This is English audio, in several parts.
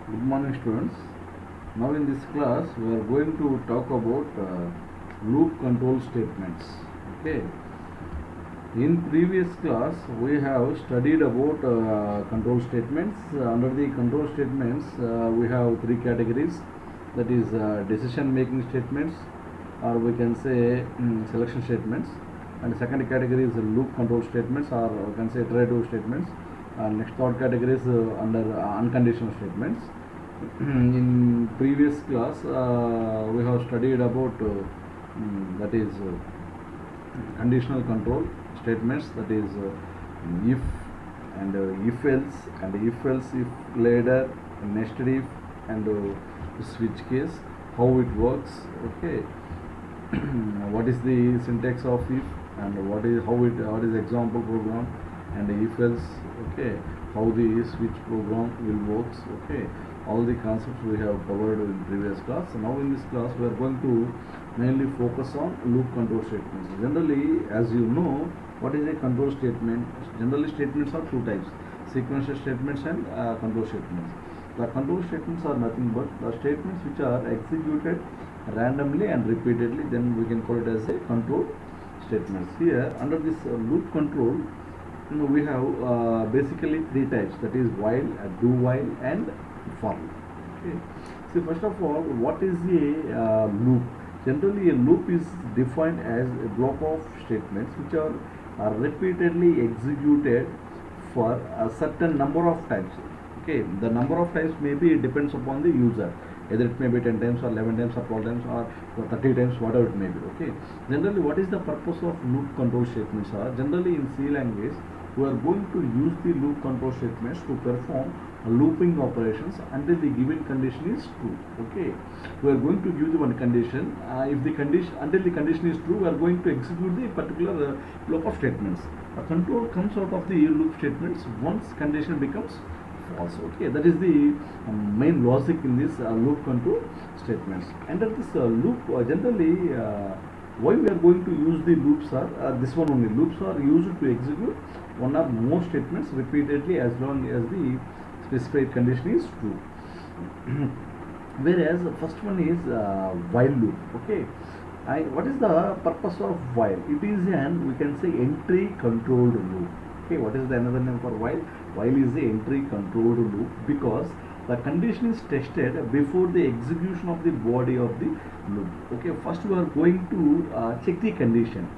Good morning, students. Now in this class we are going to talk about loop control statements. Okay. In previous class we have studied about control statements. Under the control statements we have three categories, that is decision making statements, or we can say selection statements, and the second category is loop control statements, or we can say iterative statements, and next third category is under unconditional statements. In previous class we have studied about that is conditional control statements, that is if and if else, and if else if later, nested if, and switch case, how it works. Okay. What is the syntax of if, and what is example program, and if else. Okay, how the switch program will works. Okay, all the concepts we have covered in previous class. Now in this class we are going to mainly focus on loop control statements. Generally, as you know, what is a control statement? Generally, statements are two types: sequential statements and control statements. The control statements are nothing but the statements which are executed randomly and repeatedly, then we can call it as a control statements. Here under this loop control, we have basically three types, that is while, do while, and for loop. Okay. So first of all, what is a loop? Generally, a loop is defined as a block of statements which are repeatedly executed for a certain number of times. Okay, the number of times maybe depends upon the user, either it may be 10 times or 11 times or 12 times or 30 times, whatever it may be. Okay, generally what is the purpose of loop control statements are? Generally in C language we are going to use the loop control statements to perform looping operations until the given condition is true. Okay, we are going to give the one condition. If the condition, until the condition is true, we are going to execute the particular block of statements. A control comes out of the loop statements once condition becomes false. Okay, that is the main logic in this loop control statements. Under this loop, generally why we are going to use the loops are this one only. Loops are used to execute one or more statements repeatedly as long as the specified condition is true. Whereas the first one is while loop. Okay, what is the purpose of while? It is an, we can say, entry controlled loop. Okay, what is the another name for while? While is the entry controlled loop because the condition is tested before the execution of the body of the loop. Okay, first we are going to check the condition,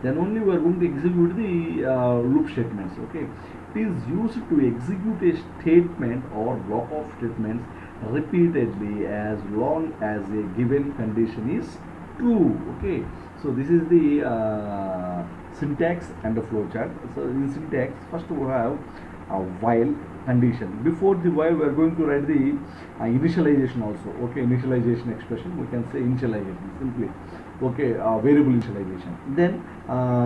then only we are going to execute the loop statements. Okay, it is used to execute a statement or block of statements repeatedly as long as a given condition is true. Okay, so this is the syntax and the flowchart. So in syntax, first we have a while condition. Before the while, we are going to write the initialization also. Okay, initialization expression, we can say initialization simply. Okay, variable initialization. Then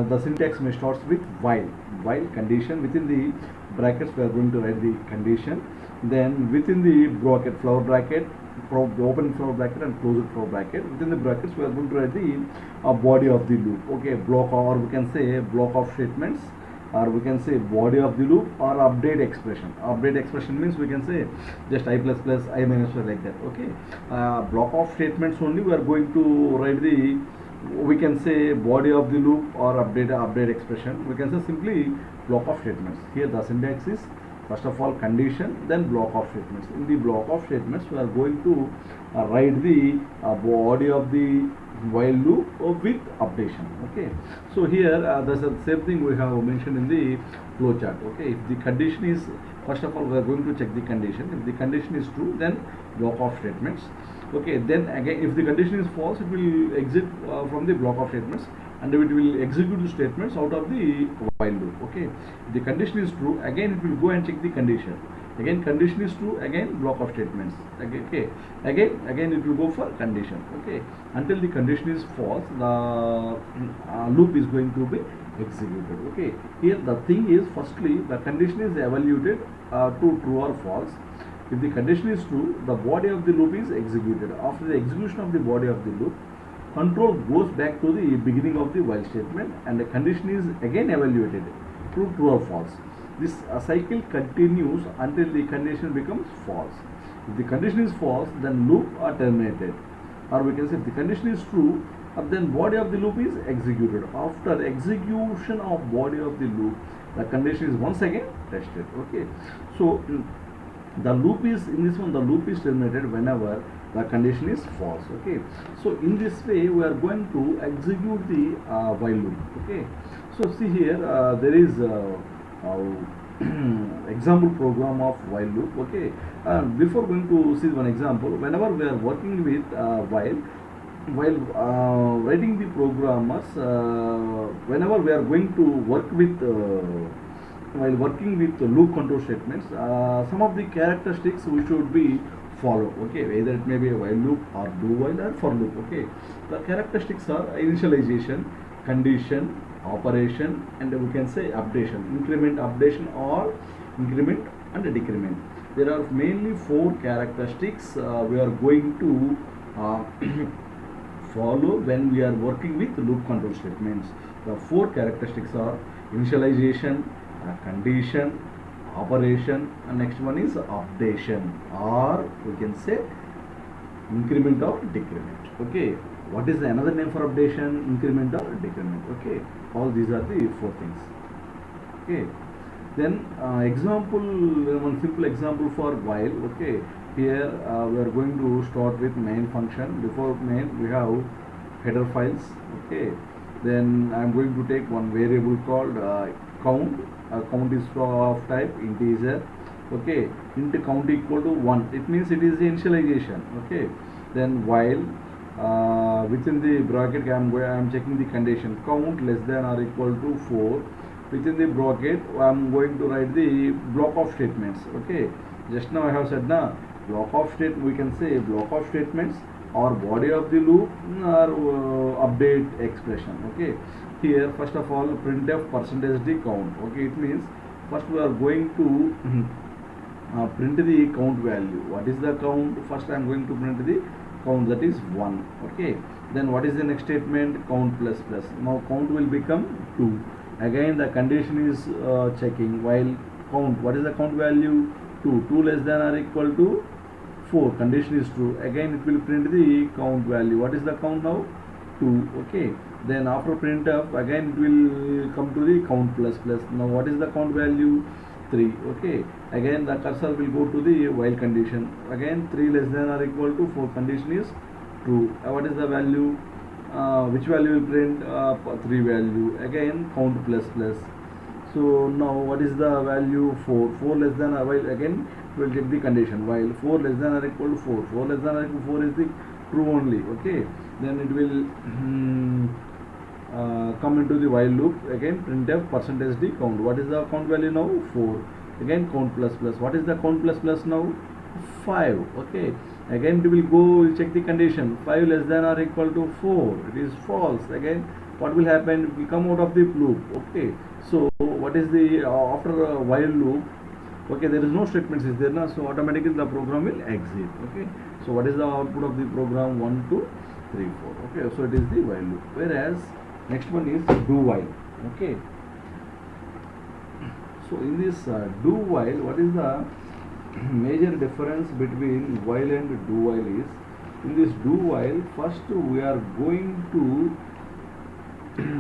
the syntax may starts with while condition. Within the brackets, we are going to write the condition. Then within the bracket, flower bracket, open flower bracket and close flower bracket. Within the brackets, we are going to write the body of the loop. Okay, block, or we can say block of statements, or we can say body of the loop, or update expression. Update expression means we can say just I plus plus, I minus y, like that. Okay, block of statements only we are going to write the, we can say body of the loop or update expression. We can say simply block of statements. Here the syntax is first of all condition, then block of statements. In the block of statements, we are going to write the body of the while loop with updation. Okay, so here there's the same thing we have mentioned in the flowchart. Okay, if the condition is, first of all we are going to check the condition. If the condition is true, then block of statements. Okay, then again if the condition is false, it will exit from the block of statements and it will execute the statements out of the while loop. Okay, if the condition is true, again it will go and check the condition. Again condition is true, again block of statements. Okay, again it will go for condition. Okay, until the condition is false, the loop is going to be executed. Okay, here the thing is, firstly the condition is evaluated to true or false. If the condition is true, the body of the loop is executed. After the execution of the body of the loop, control goes back to the beginning of the while statement and the condition is again evaluated to true or false. this cycle continues until the condition becomes false. If the condition is false, then loop are terminated, or we can say if the condition is true, then body of the loop is executed. After execution of body of the loop, the condition is once again tested. Okay, so the loop is, in this one, the loop is terminated whenever the condition is false. Okay, so in this way we are going to execute the while loop. Okay, so see here, there is example program of while loop. Okay, before going to see one example, whenever we are working with while writing the programmers, whenever we are going to work with while working with loop control statements, some of the characteristics we should be follow. Okay, either it may be a while loop or do while or for loop. Okay, the characteristics are initialization, condition, operation, and we can say updation, increment, updation, or increment and decrement. There are mainly four characteristics we are going to follow when we are working with loop control statements. The four characteristics are initialization, condition, operation, and next one is updation, or we can say increment or decrement. Okay, what is another name for updation, increment or decrement? Okay, all these are the four things. Okay, then example, one simple example for while. Okay, here we are going to start with main function. Before main we have header files. Okay, then I am going to take one variable called count. Count is of type integer. Okay, int count equal to 1, it means it is the initialization. Okay, then while within the bracket I am checking the condition count less than or equal to 4. Within the bracket I am going to write the block of statements. Okay, just now I have said na block of state, we can say block of statements or body of the loop or update expression. Okay, here first of all printf %d count. Okay, it means first we are going to print the count value. What is the count? First I am going to print the count, that is 1. Okay, then what is the next statement? Count plus plus. Now count will become 2. Again the condition is checking while count. What is the count value? 2. 2 less than or equal to 4. Condition is true. Again it will print the count value. What is the count now? 2. Okay, then after printf again it will come to the count plus plus. Now what is the count value? 3. Okay, again the cursor will go to the while condition. Again 3 less than or equal to 4. Condition is true. What is the value? Which value will print? 3 value. Again count plus plus. So now what is the value? 4. 4 less than or while, again we will check the condition while 4 less than or equal to 4. 4 less than or equal to 4 is the true only. Okay, then it will come into the while loop. Again printf %d count. What is the count value now? 4. Again count plus plus. What is the count plus plus now? 5. Okay, again it will go check the condition 5 less than or equal to 4, it is false. Again what will happen? It will come out of the loop. Okay, so what is the after a while loop? Okay, there is no statements is there now, so automatically the program will exit. Okay, so what is the output of the program? 1 2 3 4. Okay, so it is the while loop. Whereas next one is do while. Okay, so in this do while, what is the major difference between while and do while is, in this do while first we are going to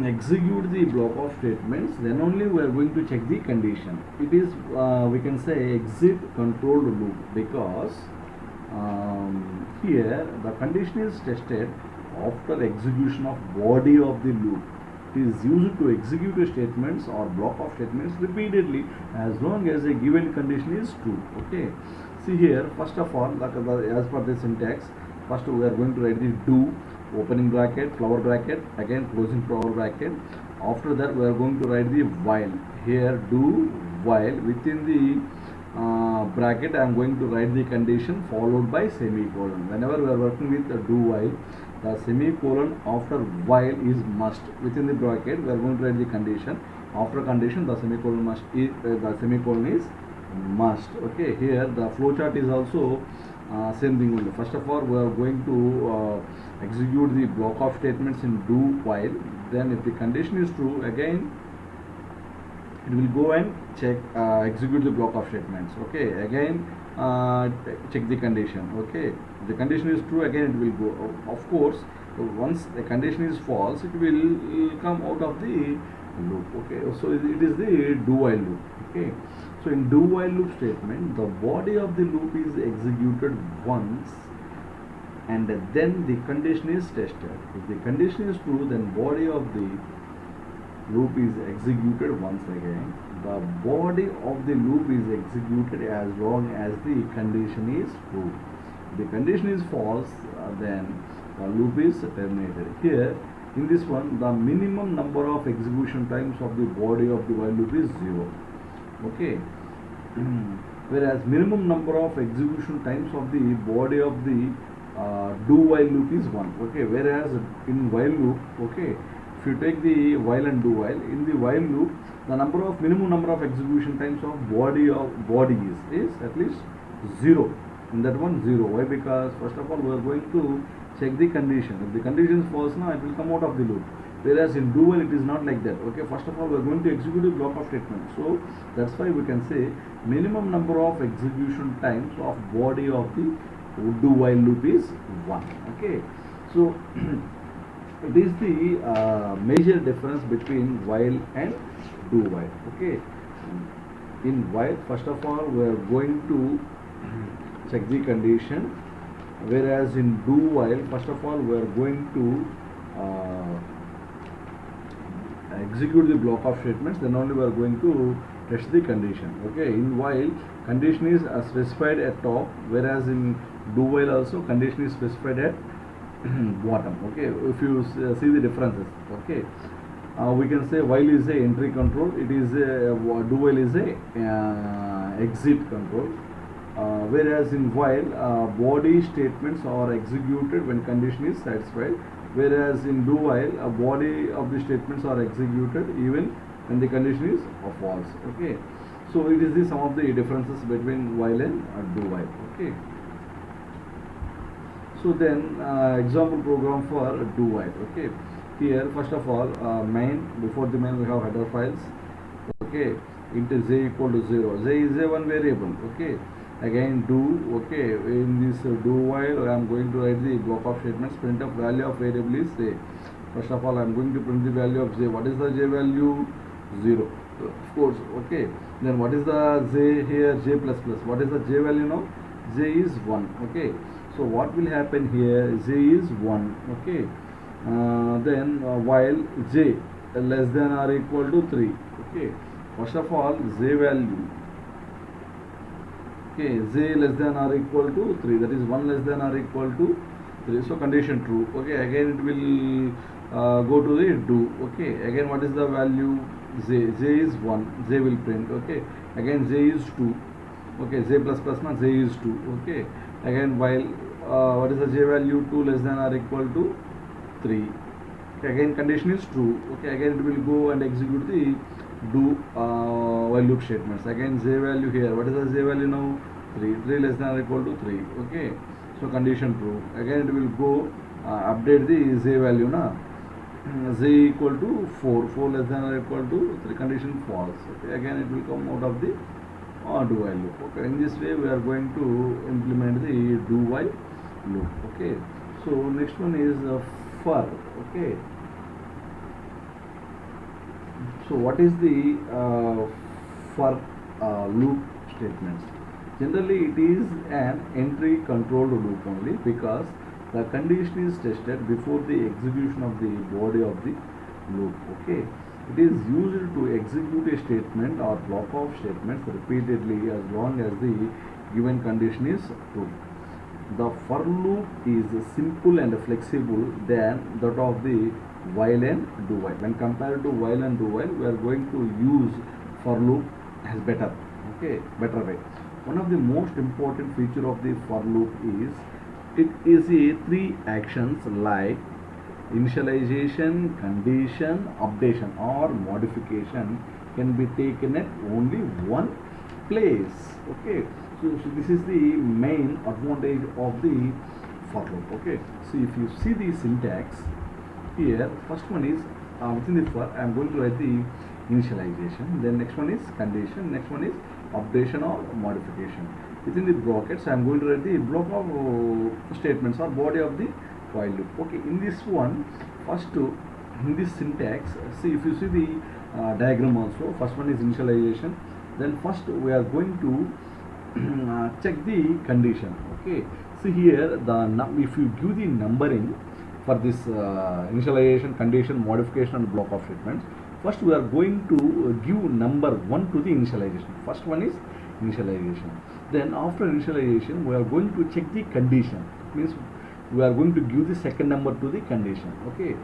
execute the block of statements, then only we are going to check the condition. It is we can say exit controlled loop, because here the condition is tested after execution of body of the loop. It is used to execute statements or block of statements repeatedly as long as a given condition is true. Okay, see here first of all, as per the syntax, first we are going to write the do opening bracket flower bracket, again closing flower bracket. After that we are going to write the while. Here do while, within the bracket I am going to write the condition followed by semicolon. Whenever we are working with do while, the semicolon after while is must. Within the bracket we are going to write the condition. After condition the semicolon must is the semicolon is must. Okay, here the flowchart is also same thing only. First of all we are going to execute the block of statements in do while. Then if the condition is true, again it will go and check, execute the block of statements. Okay, again check the condition. Okay, if the condition is true, again it will go. Of course, once the condition is false, it will come out of the loop. Okay, so it is the do while loop. Okay, so in do while loop statement, the body of the loop is executed once and then the condition is tested. If the condition is true, then body of the loop is executed once again. The body of the loop is executed as long as the condition is true. If the condition is false, then the loop is terminated. Here in this one, the minimum number of execution times of the body of the while loop is 0. Okay, whereas minimum number of execution times of the body of the do while loop is 1. Okay, whereas in while loop, okay, if you take the while and do while, in the while loop, the minimum number of execution times of body is at least 0. In that one, 0. Why? Because first of all, we are going to check the condition. If the condition is false, now it will come out of the loop. Whereas in do while, it is not like that. Okay, first of all, we are going to execute a block of statements. So that's why we can say minimum number of execution times of body of the do while loop is 1. Okay, so it is the major difference between while and do while. Okay, in while, first of all, we are going to check the condition, whereas in do while, first of all, we are going to execute the block of statements, then only we are going to test the condition. Okay, in while, condition is specified at top, whereas in do while also condition is specified at bottom. Okay, if you see the differences. Okay, we can say while is a entry control, it is a do while is a exit control, whereas in while body statements are executed when condition is satisfied, whereas in do while a body of the statements are executed even when the condition is false. Okay, so it is the some of the differences between while and do while. Okay, so then example program for do while. Okay, here first of all, main, before the main we have header files. Okay, into z equal to 0. Z is a one variable. Okay, again do. Okay, in this do while I am going to write the block of statements. Print of value of variable is z. First of all, I am going to print the value of z. What is the j value? 0. Of course. Okay, then what is the j here? J plus plus. What is the j value now? J is 1. Okay, so what will happen here? J is 1. Okay, then while j less than or equal to 3. Okay, first of all, j value. Okay, j less than or equal to 3, that is 1 less than or equal to 3, so condition true. Okay, again it will go to the do. Okay, again what is the value? J is 1, j will print. Okay, again j is 2. Okay, j plus plus na, j is 2. Okay, again while what is the j value? 2 less than or equal to 3. Okay, again condition is true. Okay, again it will go and execute the do while loop statements. Again j value here, what is the j value now? 3. 3 less than or equal to 3. Okay, so condition true. Again it will go update the j value na, j equal to 4. 4 less than or equal to 3, condition false. Okay, again it will come out of the do while loop. Okay, in this way we are going to implement the do while loop. Okay, so next one is for. Okay, so what is the for loop statements? Generally it is an entry controlled loop only, because the condition is tested before the execution of the body of the loop. Okay, it is used to execute a statement or block of statements repeatedly as long as the given condition is true. The for loop is simple and flexible than that of the while and do while. When compared to while and do while, we are going to use for loop as better. Okay, better way. One of the most important feature of the for loop is it is a 3 actions like initialization, condition, updation or modification can be taken at only one place. Okay, so this is the main advantage of the for loop. Okay, so if you see the syntax here, first one is within the for, I am going to write the initialization. Then next one is condition, next one is updation or modification. Within the brackets I am going to write the block of statements or body of the while loop. Okay, in this one, first in this syntax, see if you see the diagram also, first one is initialization, then first we are going to check the condition. Okay, see here if you give the numbering for this initialization, condition, modification and block of statements, first we are going to give number 1 to the initialization. First one is initialization. Then after initialization we are going to check the condition, means we are going to give the second number to the condition. Okay,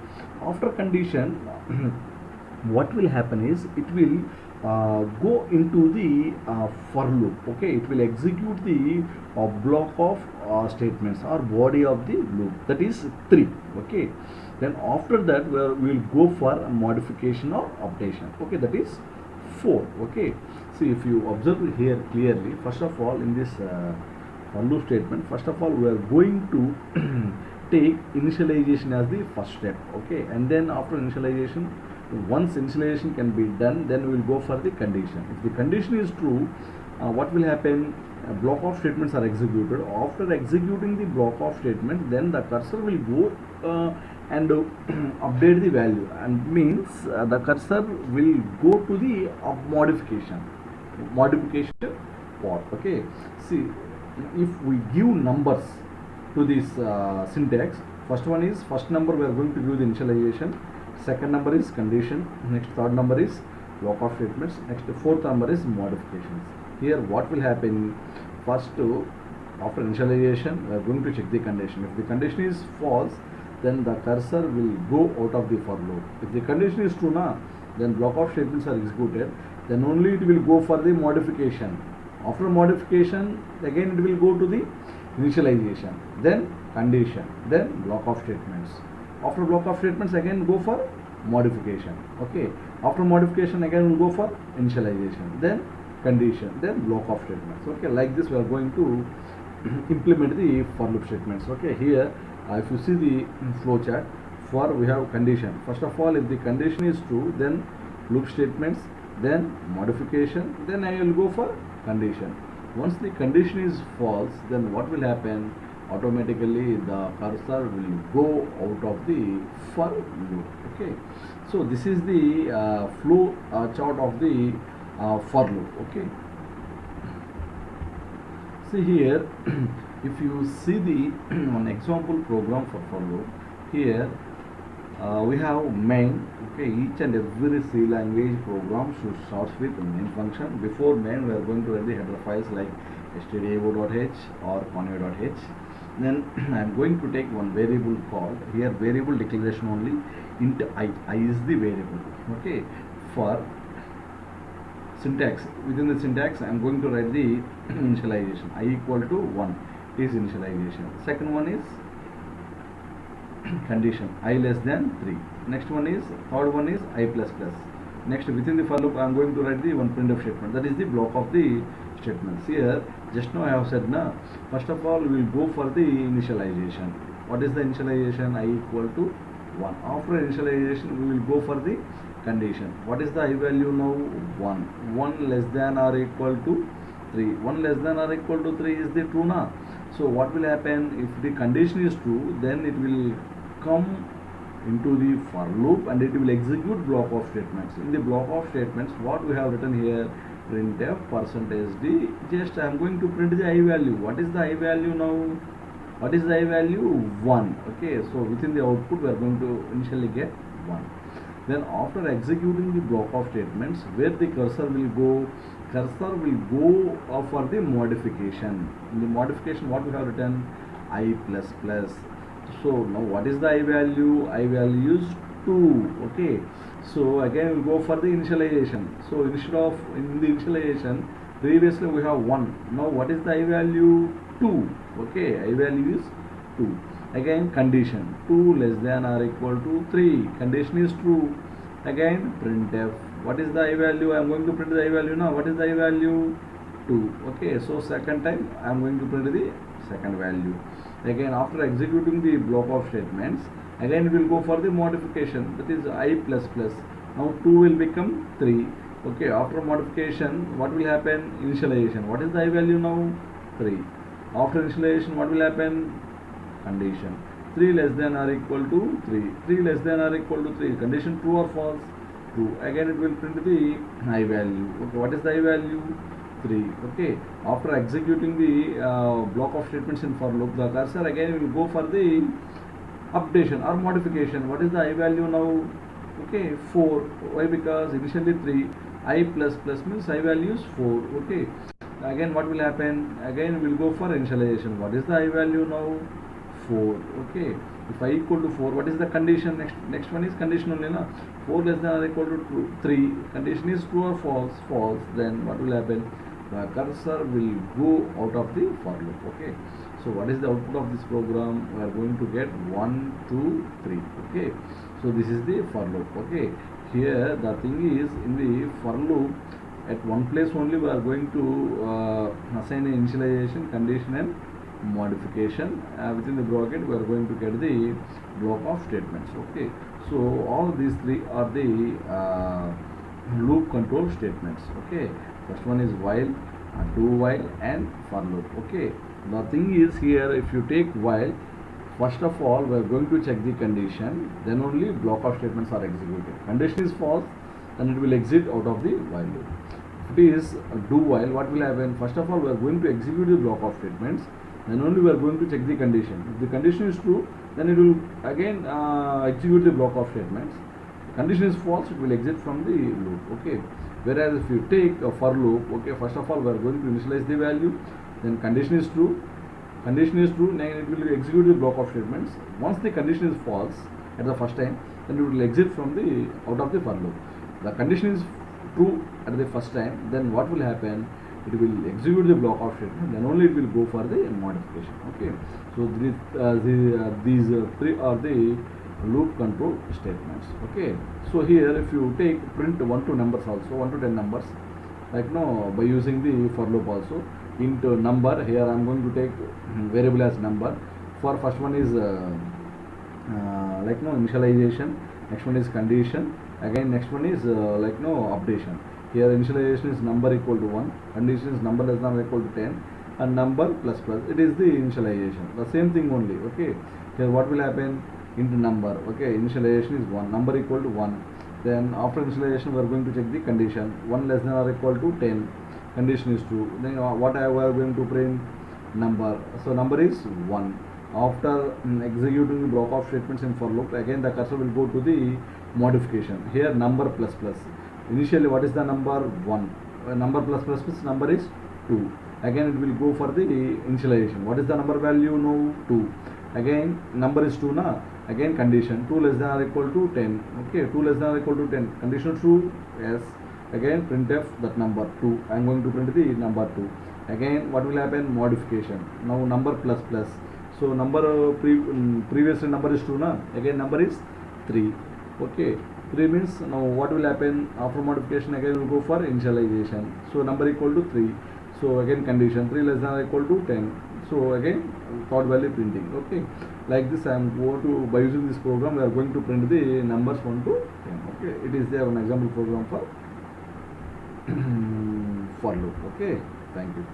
after condition what will happen is it will go into the for loop. Okay, it will execute the block of statements or body of the loop, that is 3. Okay, then after that we will go for modification or updation. Okay, that is 4. Okay, see if you observe here clearly, first of all in this for loop statement, first of all we are going to take initialization as the first step. Okay, and then after initialization, once initialization can be done, then we will go for the condition. If the condition is true, what will happen? A block of statements are executed. After executing the block of statement, then the cursor will go and update the value, and means the cursor will go to the modification part. Okay, see if we give numbers to this syntax, first one is first number we are going to give the initialization, second number is condition, next third number is block of statements, next fourth number is modifications. Here what will happen, first after initialization we are going to check the condition. If the condition is false, then the cursor will go out of the for loop. If the condition is true now, then block of statements are executed, then only it will go for the modification. After modification again it will go to the initialization, then condition, then block of statements. After block of statements again go for modification. Okay, after modification again we'll go for initialization, then condition, then block of statements. Okay, like this we are going to implement the for loop statements. Okay, here if you see the flow chart, for we have condition. First of all, if the condition is true, then loop statements, then modification, then I will go for condition. Once the condition is false, then what will happen? Automatically the cursor will go out of the for loop. Okay, so this is the flow chart of the for loop. Okay, see here if you see the one example program for loop, here we have main. Okay, each and every C language program should start with main function. Before main we are going to write the header files like stdio.h or conway.h. Then I am going to take one variable called, here variable declaration only, int I is the variable. Okay, for syntax, within the syntax I am going to write the initialization, I equal to 1 is initialization. Second one is condition, I less than 3. Next one is, third one is I plus plus. Next within the for loop I am going to write the one printf statement, that is the block of the statements. Here just now I have said now, first of all we will go for the initialization. What is the initialization? I equal to 1. After initialization we will go for the condition. What is the I value now? 1. 1 less than or equal to 3. 1 less than or equal to 3 is the true now. So what will happen? If the condition is true, then it will come into the for loop and it will execute block of statements. In the block of statements, what we have written here, printf %d, just I am going to print the I value. What is the I value now? What is the I value? 1. Okay, so within the output we are going to initially get 1. Then after executing the block of statements, where the cursor will go? Cursor will go for the modification. In the modification what we have written? I plus plus. So now what is the I value? I value is 2. Okay, so again we'll go for the initialization. So instead of in the initialization previously we have 1, now what is the I value? 2. Okay, I value is 2. Again condition, 2 less than or equal to 3. Condition is true. Again printf. What is the I value? I am going to print the I value now. What is the I value? 2. Okay, so second time I am going to print the second value. Again after executing the block of statements, again we will go for the modification, that is I plus plus. Now 2 will become 3. Okay, after modification, what will happen? Initialization. What is the I value now? 3. After initialization, what will happen? Condition. 3 less than or equal to 3. 3 less than or equal to 3. Condition true or false? True. Again it will print the I value. Okay, what is the I value? 3. Okay, after executing the block of statements in for loop, the cursor again will go for the updation or modification. What is the I value now? Okay, 4. Why? Because initially 3. I plus plus means I value is 4. Okay, again what will happen? Again we will go for initialization. What is the I value now? 4. Okay, if I equal to 4, what is the condition? Next one is condition only, na? 4 less than or equal to 3. Condition is true or false? False. Then what will happen? The cursor will go out of the for loop. Okay, so what is the output of this program? We are going to get 1 2 3. Okay, so this is the for loop. Okay, here the thing is, in the for loop, at one place only we are going to assign an initialization, condition and modification. Within the bracket we are going to get the block of statements. Okay, so all these three are the loop control statements. Okay, first one is while, do while and for loop. Okay, the thing is here, if you take while, first of all we are going to check the condition, then only block of statements are executed. Condition is false, then it will exit out of the while loop. If it is do while, what will happen? First of all we are going to execute the block of statements, then only we are going to check the condition. If the condition is true, then it will again execute the block of statements. Condition is false, it will exit from the loop. Okay, whereas if you take a for loop, okay, first of all we are going to initialize the value, then condition is true, then it will execute the block of statements. Once the condition is false at the first time, then it will exit from the out of the for loop. The condition is true at the first time, then what will happen? It will execute the block of statement, then only it will go for the modification. Okay, so these three are the loop control statements. Okay, so here if you take print 1 to numbers also, 1 to 10 numbers, like now by using the for loop also, into number, here I am going to take variable as number. For first one is like no initialization, next one is condition, again next one is like no updation. Here initialization is number equal to 1, condition is number less than or equal to 10, and number plus plus, it is the initialization, the same thing only. Okay, here what will happen? Into number, okay, initialization is 1, number equal to 1, then after initialization we are going to check the condition, 1 less than or equal to 10, condition is true, then what I are going to print? Number, so number is 1. After executing the block of statements in for loop, again the cursor will go to the modification. Here number plus plus, initially what is the number? 1, number plus plus plus, number is 2, again it will go for the initialization. What is the number value now? 2, again number is 2 na, again condition 2 less than or equal to 10. Okay, 2 less than or equal to 10, condition true, yes, again printf that number 2, I am going to print the number 2. Again what will happen? Modification, now number plus plus, so number previously number is 2 na, again number is 3. Okay, 3 means now what will happen? After modification again we will go for initialization, so number equal to 3, so again condition 3 less than or equal to 10, so again third value printing. Okay, like this I am going to, by using this program we are going to print the numbers 1 to 10. Okay, it is there one example program for for loop. Okay, thank you.